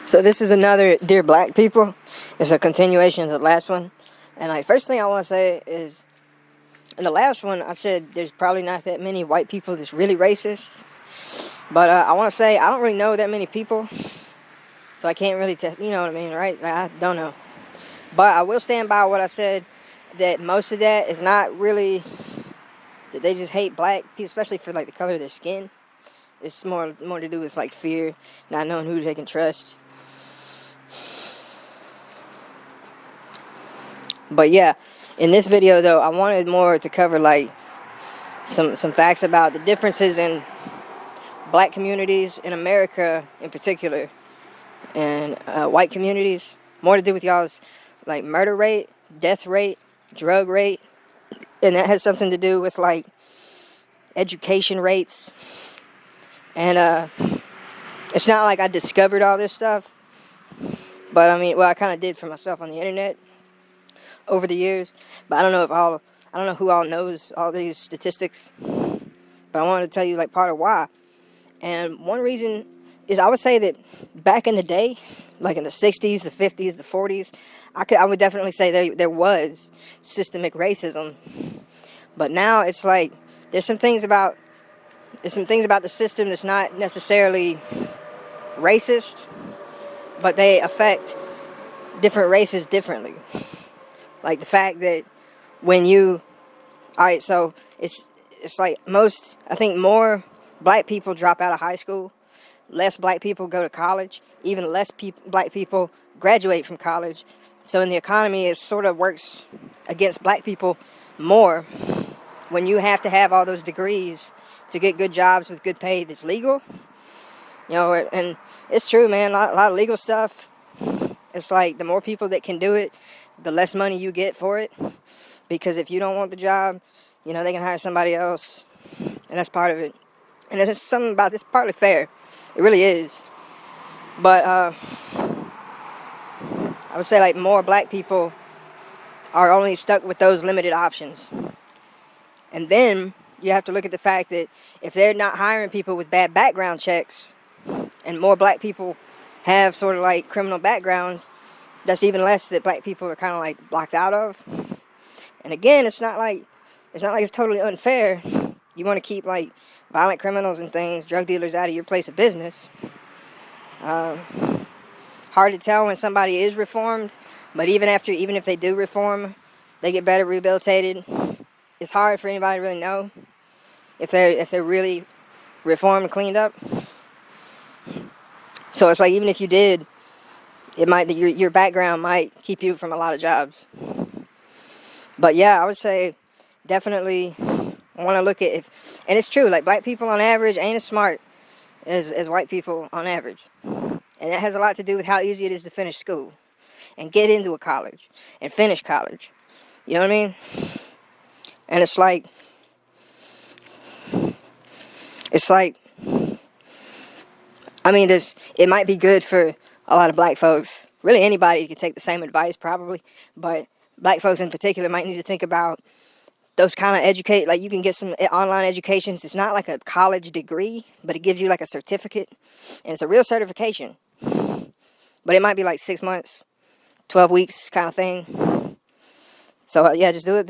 So this is another Dear Black People. It's a continuation of the last one. And first thing I want to say is, in the last one, I said there's probably not that many white people that's really racist. But I want to say I don't really know that many people. So I can't really test, you know what I mean, right? I don't know. But I will stand by what I said, that most of that is not really, that they just hate black people, especially for the color of their skin. It's more to do with fear, not knowing who they can trust. But yeah, in this video though, I wanted more to cover some facts about the differences in black communities in America in particular, and white communities. More to do with y'all's murder rate, death rate, drug rate, and that has something to do with education rates. And it's not like I discovered all this stuff, but I kind of did for myself on the internet over the years. But I don't know who all knows all these statistics. But I wanted to tell you part of why. And one reason is, I would say that back in the day, in the 60s, the 50s, the 40s, I would definitely say there was systemic racism. But now it's there's some things about the system that's not necessarily racist, but they affect different races differently. Like the fact that when you, alright, so it's I think more black people drop out of high school, less black people go to college, even less black people graduate from college. So in the economy, it sort of works against black people more when you have to have all those degrees to get good jobs with good pay that's legal. And it's true, man, a lot of legal stuff. It's the more people that can do it, the less money you get for it. Because if you don't want the job, they can hire somebody else. And that's part of it. And there's something about this partly fair. It really is. But I would say more black people are only stuck with those limited options. And then you have to look at the fact that if they're not hiring people with bad background checks, and more black people have sort of criminal backgrounds, that's even less that black people are kind of blocked out of. And again, it's not like it's totally unfair. You want to keep violent criminals and things, drug dealers out of your place of business. Hard to tell when somebody is reformed, but even if they do reform, they get better rehabilitated. It's hard for anybody to really know if they're really reformed and cleaned up. So it's even if you did, it might your background might keep you from a lot of jobs. But yeah, I would say definitely want to look at and it's true, black people on average ain't as smart as white people on average. And that has a lot to do with how easy it is to finish school and get into a college and finish college. You know what I mean? And it's it might be good for a lot of black folks. Really, anybody can take the same advice probably, but black folks in particular might need to think about those kind of you can get some online educations. It's not like a college degree, but it gives you a certificate, and it's a real certification. But it might be 6 months, 12 weeks kind of thing. So yeah, just do it.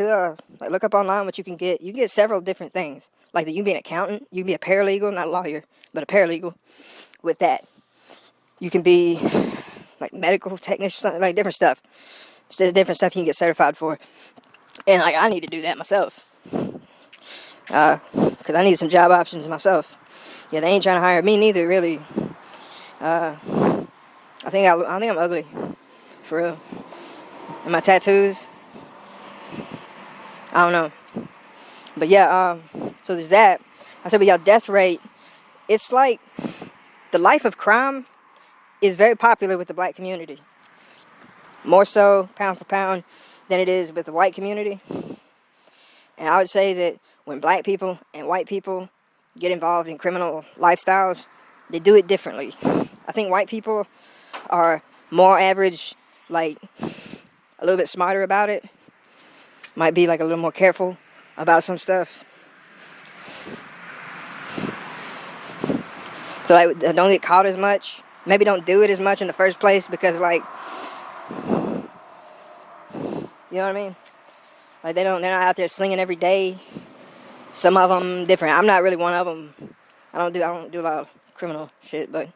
Look up online what you can get. You can get several different things. You can be an accountant, you can be a paralegal, not a lawyer, but a paralegal. With that, you can be medical technician, something different stuff. Different stuff you can get certified for. And I need to do that myself, because I need some job options myself. Yeah, they ain't trying to hire me neither, really. I think I'm ugly, for real. And my tattoos, I don't know. But yeah, so there's that. I said, but y'all, death rate, it's the life of crime is very popular with the black community. More so, pound for pound, than it is with the white community. And I would say that when black people and white people get involved in criminal lifestyles, they do it differently. I think white people are more average, a little bit smarter about it. Might be a little more careful about some stuff. So don't get caught as much. maybe don't do it as much in the first place because, like, you know what I mean? Like, they're not out there slinging every day. Some of them different. I'm not really one of them. I don't do a lot of criminal shit, and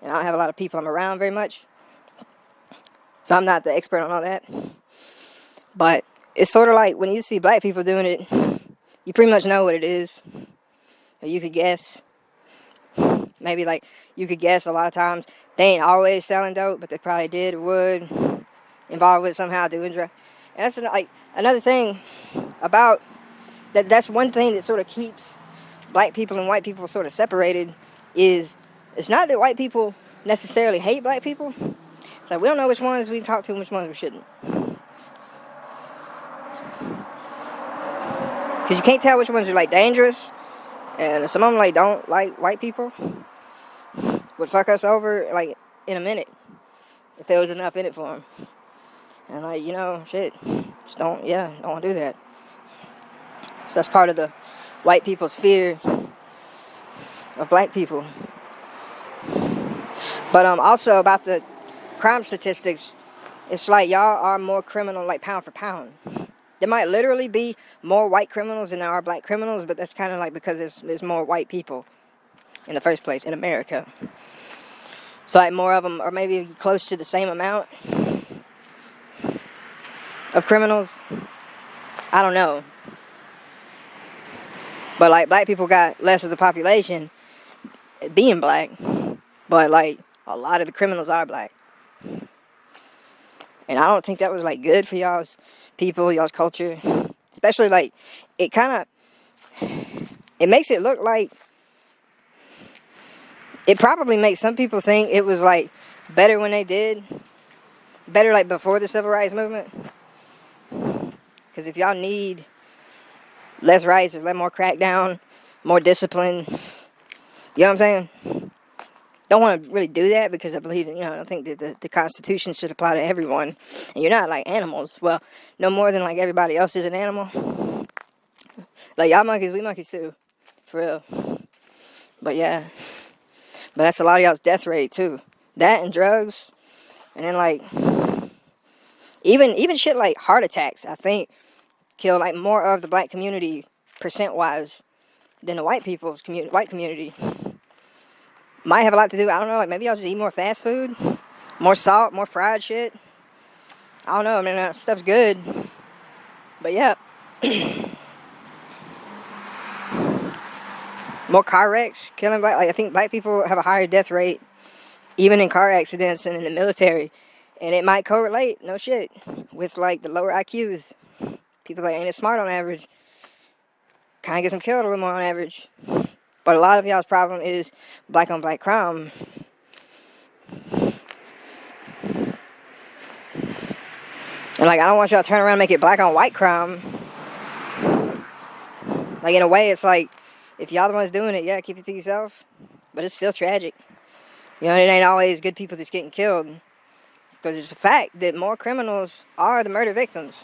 I don't have a lot of people I'm around very much. So I'm not the expert on all that. But it's sort of like when you see black people doing it, you pretty much know what it is. Or you could guess. Maybe like you could guess a lot of times they ain't always selling dope, but they probably did or would involved with somehow doing drugs. And that's like another thing about that. That's one thing that sort of keeps black people and white people sort of separated. Is it's not that white people necessarily hate black people. It's like we don't know which ones we talk to and which ones we shouldn't. Because you can't tell which ones are like dangerous, and some of them like don't like white people would fuck us over like in a minute if there was enough in it for them. And like, you know, shit, just don't want to do that. So that's part of the white people's fear of black people. But also about the crime statistics, it's like y'all are more criminal like pound for pound. There might literally be more white criminals than there are black criminals, but that's kind of like because there's more white people in the first place in America. So like more of them are maybe close to the same amount of criminals. I don't know. But like black people got less of the population being black, but like a lot of the criminals are black. And I don't think that was like good for y'all's people, y'all's culture. Especially like it makes it look like it probably makes some people think it was like better when they did. Better like before the civil rights movement. Because if y'all need less rights, or more crackdown, more discipline, you know what I'm saying? Don't want to really do that because I believe, I think that the Constitution should apply to everyone. And you're not like animals. Well, no more than like everybody else is an animal. Like y'all monkeys, we monkeys too. For real. But yeah. But that's a lot of y'all's death rate too. That and drugs. And then like, even shit like heart attacks, I think, kill like more of the black community percent-wise than the white people's white community. Might have a lot to do, I don't know, like maybe I'll just eat more fast food, more salt, more fried shit. I don't know, I mean, that stuff's good. But yeah. More car wrecks, killing black, like I think black people have a higher death rate, even in car accidents and in the military. And it might correlate, no shit, with like the lower IQs. People that ain't as smart on average kind of gets them killed a little more on average. But a lot of y'all's problem is black on black crime. And like, I don't want y'all to turn around and make it black on white crime. Like, in a way, it's like, if y'all the ones doing it, yeah, keep it to yourself. But it's still tragic. You know, it ain't always good people that's getting killed. Because it's a fact that more criminals are the murder victims.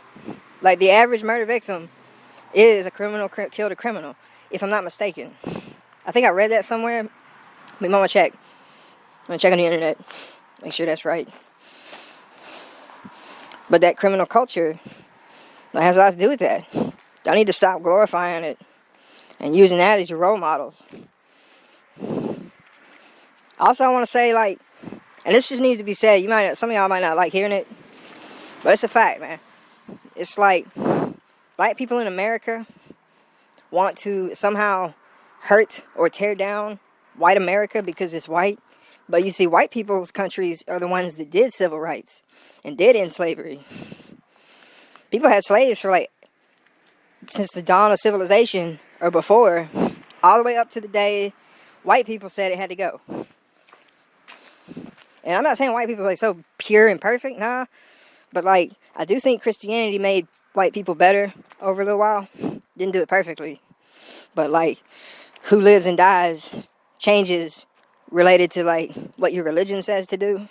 Like, the average murder victim is a criminal killed a criminal, if I'm not mistaken. I think I read that somewhere. We might want to check. I'm going to check on the internet. Make sure that's right. But that criminal culture has a lot to do with that. Y'all need to stop glorifying it and using that as your role models. Also, I want to say, like, and this just needs to be said. Some of y'all might not like hearing it, but it's a fact, man. It's like black people in America want to somehow hurt or tear down white America because it's white. But you see, white people's countries are the ones that did civil rights and did end slavery. People had slaves for like since the dawn of civilization or before, all the way up to the day white people said it had to go. And I'm not saying white people are like so pure and perfect, nah. But like, I do think Christianity made white people better over a little while. Didn't do it perfectly. But like, who lives and dies changes related to like what your religion says to do.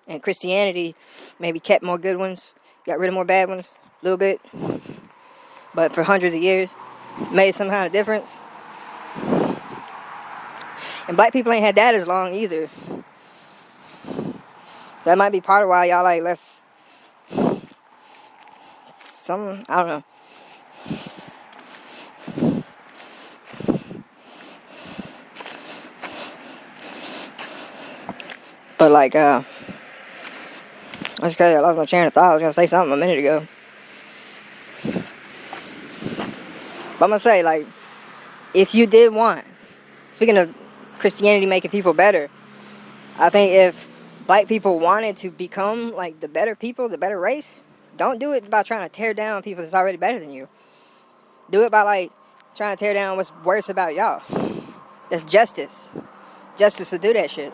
And Christianity maybe kept more good ones, got rid of more bad ones a little bit. But for hundreds of years, made some kind of difference. And black people ain't had that as long either. So that might be part of why y'all like, I don't know. But like, that's crazy. I lost my train of thought. I was gonna say something a minute ago. But I'm gonna say, like, if you did want, speaking of Christianity making people better, I think if black people wanted to become like the better people, the better race, don't do it by trying to tear down people that's already better than you. Do it by like trying to tear down what's worse about y'all. That's justice. Justice to do that shit.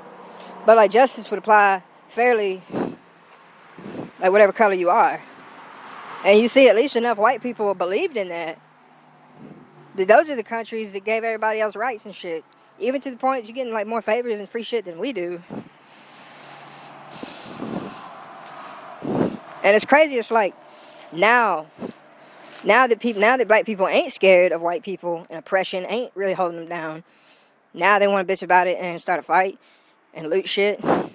But like justice would apply fairly, like whatever color you are. And you see at least enough white people believed in that. Those are the countries that gave everybody else rights and shit. Even to the point that you're getting like more favors and free shit than we do. And it's crazy. It's like now that black people ain't scared of white people and oppression ain't really holding them down. Now they want to bitch about it and start a fight and loot shit and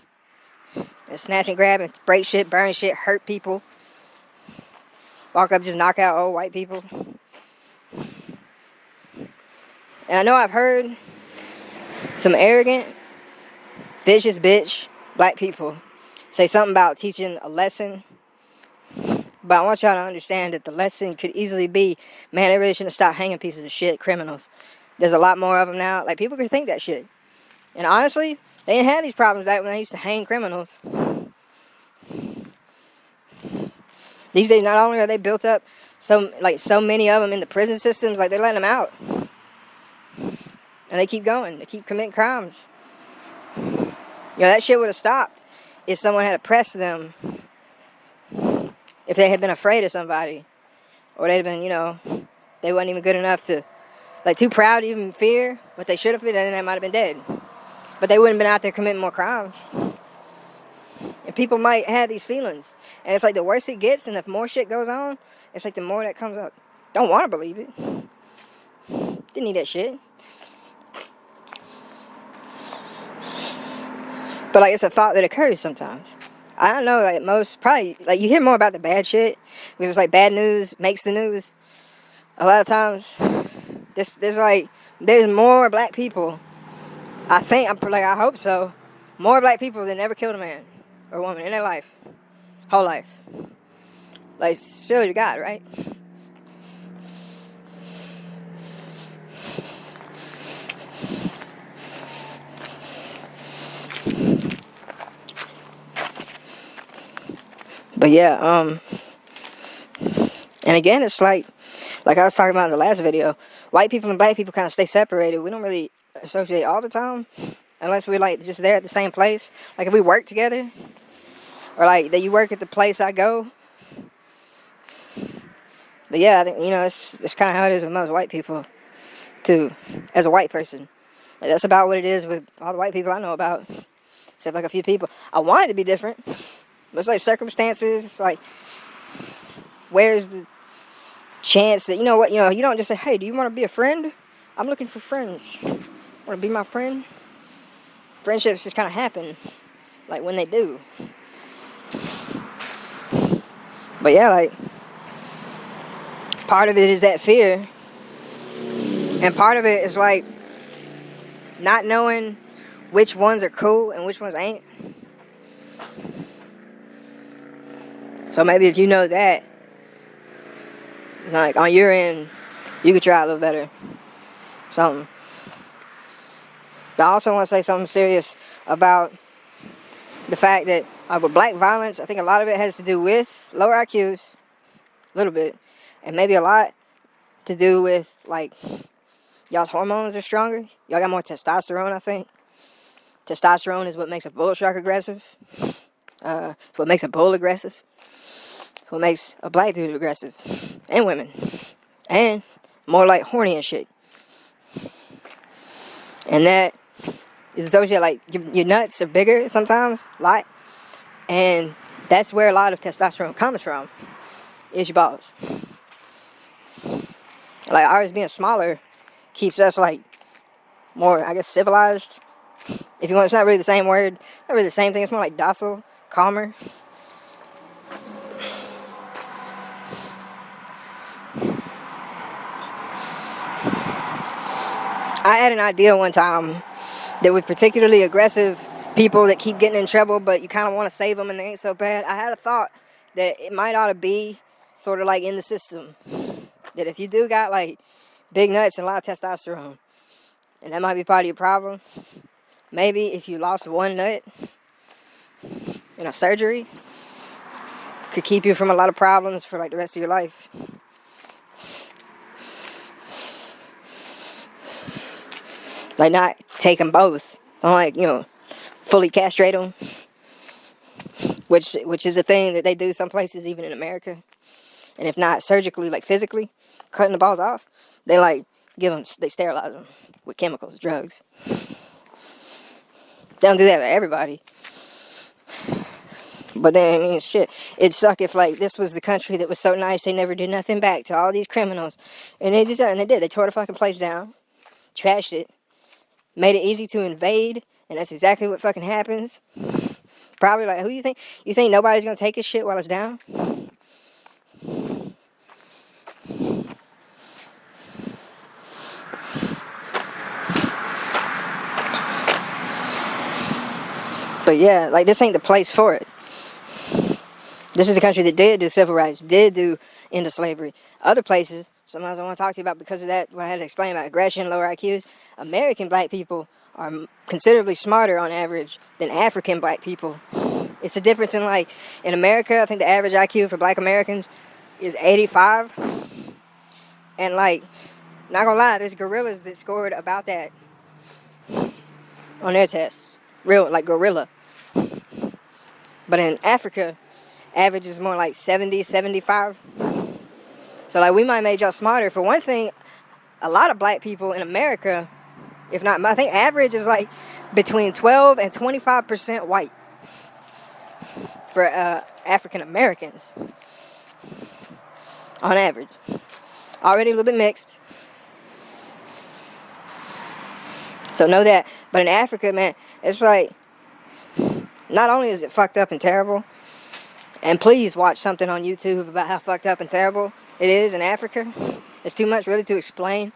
snatch and grab and break shit, burn shit, hurt people. Walk up, just knock out old white people. And I know I've heard some arrogant, vicious bitch black people say something about teaching a lesson. But I want y'all to understand that the lesson could easily be, man, they really shouldn't stop hanging pieces of shit, criminals. There's a lot more of them now. Like, people can think that shit. And honestly, they didn't have these problems back when they used to hang criminals. These days, not only are they built up so many of them in the prison systems, like, they're letting them out. And they keep going. They keep committing crimes. You know, that shit would have stopped if someone had oppressed them. If they had been afraid of somebody. Or they'd have been, you know, they wasn't even good enough to, like, too proud to even fear what they should have been, and they might have been dead. But they wouldn't have been out there committing more crimes. And people might have these feelings. And it's like the worse it gets and the more shit goes on, it's like the more that comes up. Don't want to believe it. Didn't need that shit. But like, it's a thought that occurs sometimes. I don't know, like probably, like you hear more about the bad shit. Because it's like bad news makes the news. A lot of times, there's more black people. I hope so. More black people than ever killed a man or woman in their life. Whole life. Like, surely to God, right? But yeah, and again, it's like I was talking about in the last video, white people and black people kind of stay separated. We don't really associate all the time, unless we're like just there at the same place. Like if we work together, or like that you work at the place I go. But yeah, I think, you know, it's kind of how it is with most white people, too, as a white person. Like, that's about what it is with all the white people I know about, except like a few people. I want it to be different. But it's like circumstances, it's like, where's the chance that, you know what, you know, you don't just say, hey, do you want to be a friend? I'm looking for friends. Want to be my friend? Friendships just kind of happen, like when they do. But yeah, like, part of it is that fear. And part of it is like, not knowing which ones are cool and which ones ain't. So maybe if you know that, like on your end, you could try a little better. Something. But I also want to say something serious about the fact that with black violence, I think a lot of it has to do with lower IQs, a little bit, and maybe a lot to do with like y'all's hormones are stronger. Y'all got more testosterone, I think. Testosterone is what makes a bull shark aggressive. It's what makes a bull aggressive. It's what makes a black dude aggressive. And women. And more like horny and shit. And that is associated, like, your nuts are bigger sometimes, a lot. And that's where a lot of testosterone comes from, is your balls. Like, ours being smaller keeps us, like, more, I guess, civilized. If you want, it's not really the same word, not really the same thing, it's more like docile. calmer. I had an idea one time that with particularly aggressive people that keep getting in trouble, but you kind of want to save them and they ain't so bad. I had a thought that it might ought to be sort of like in the system. That if you do got like big nuts and a lot of testosterone, and that might be part of your problem, maybe if you lost one nut in a surgery, could keep you from a lot of problems for like the rest of your life. Like not take them both. Don't like, fully castrate them. Which is a thing that they do some places, even in America. And if not surgically, like physically, cutting the balls off, they like they sterilize them with chemicals, drugs. They don't do that with everybody. But then, I mean, shit, it'd suck if like this was the country that was so nice they never did nothing back to all these criminals. And they did. They tore the fucking place down, trashed it, made it easy to invade, and that's exactly what fucking happens. Probably like, who you think? You think nobody's gonna take his shit while it's down? But yeah, like this ain't the place for it. This is the country that did do civil rights, did do end of slavery. Other places, sometimes I want to talk to you about because of that, what I had to explain about aggression, lower IQs. American black people are considerably smarter on average than African black people. It's a difference in like, in America, I think the average IQ for black Americans is 85. And like, not gonna lie, there's gorillas that scored about that on their test. Real, like gorilla. But in Africa, average is more like 70, 75. So like we might make y'all smarter. For one thing, a lot of black people in America, if not, I think average is like between 12 and 25% white for African Americans on average. Already a little bit mixed. So know that. But in Africa, man, it's like, not only is it fucked up and terrible, and please watch something on YouTube about how fucked up and terrible it is in Africa. It's too much really to explain.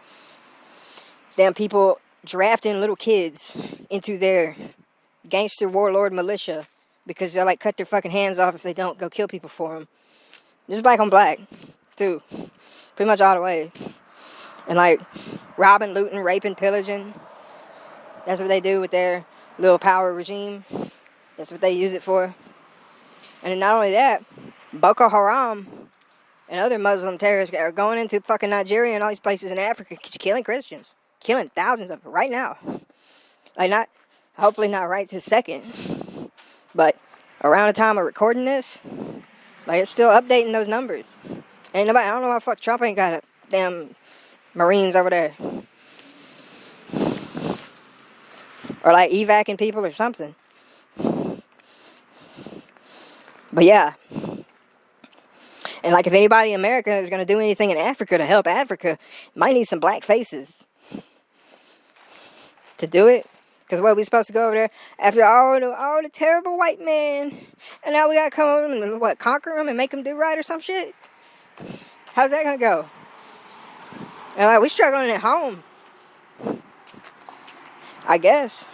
Damn people drafting little kids into their gangster warlord militia because they'll like cut their fucking hands off if they don't go kill people for them. This is black on black, too. Pretty much all the way. And like robbing, looting, raping, pillaging. That's what they do with their little power regime. That's what they use it for. And then not only that, Boko Haram and other Muslim terrorists are going into fucking Nigeria and all these places in Africa, killing Christians. Killing thousands of them right now. Like hopefully not right this second. But around the time of recording this, like it's still updating those numbers. Ain't nobody, I don't know why fuck Trump ain't got a damn Marines over there. Or like evacuating people or something. But yeah. And like if anybody in America is going to do anything in Africa to help Africa, might need some black faces to do it. Because what, we supposed to go over there after all the terrible white men, and now we got to come over and what, conquer them and make them do right or some shit? How's that going to go? And like we struggling at home, I guess.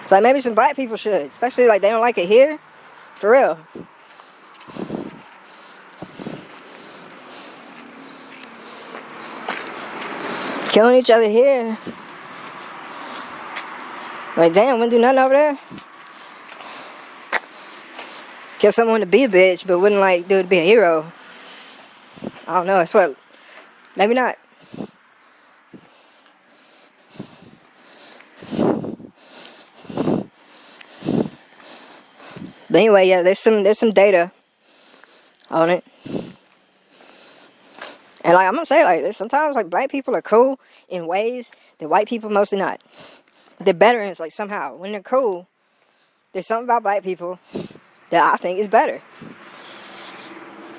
So like maybe some black people should, especially like they don't like it here, for real. Killing each other here. Like damn, wouldn't do nothing over there. Kill someone to be a bitch, but wouldn't like do it to be a hero. I don't know. It's what, maybe not. But anyway, yeah, there's some data on it. And like I'm gonna say, like sometimes like black people are cool in ways that white people mostly not. They're better in like somehow. When they're cool, there's something about black people that I think is better.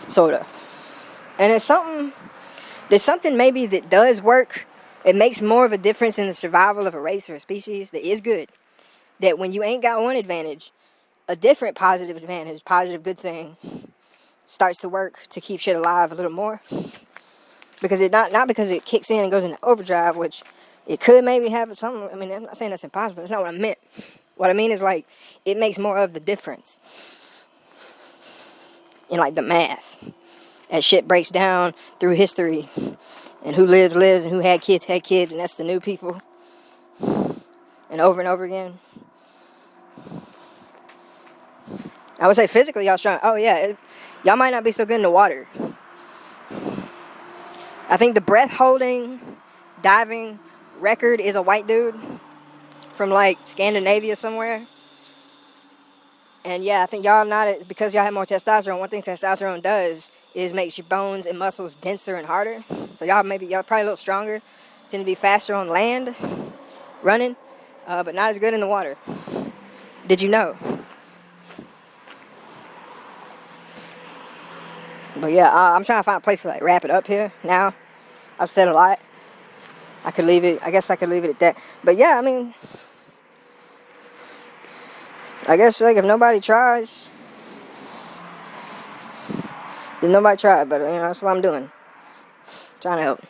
Sorta. And there's something maybe that does work. It makes more of a difference in the survival of a race or a species that is good. that when you ain't got one advantage, a different positive advantage, positive good thing, starts to work to keep shit alive a little more. Because it not because it kicks in and goes into overdrive, which it could maybe have some. I mean, I'm not saying that's impossible. That's not what I meant. What I mean is, like, it makes more of the difference in, like, the math. As shit breaks down through history, and who lives, and who had kids, and that's the new people. And over again. I would say physically, y'all strong. Oh, yeah. Y'all might not be so good in the water. I think the breath holding, diving record is a white dude from, like, Scandinavia somewhere. And yeah, I think y'all not, because y'all have more testosterone. One thing testosterone does is makes your bones and muscles denser and harder. So y'all probably a little stronger, tend to be faster on land, running, but not as good in the water. Did you know? But yeah, I'm trying to find a place to, like, wrap it up here now. I've said a lot. I guess I could leave it at that. But yeah, I mean, I guess, like, if nobody tries, then nobody tried. But, that's what I'm doing. Trying to help.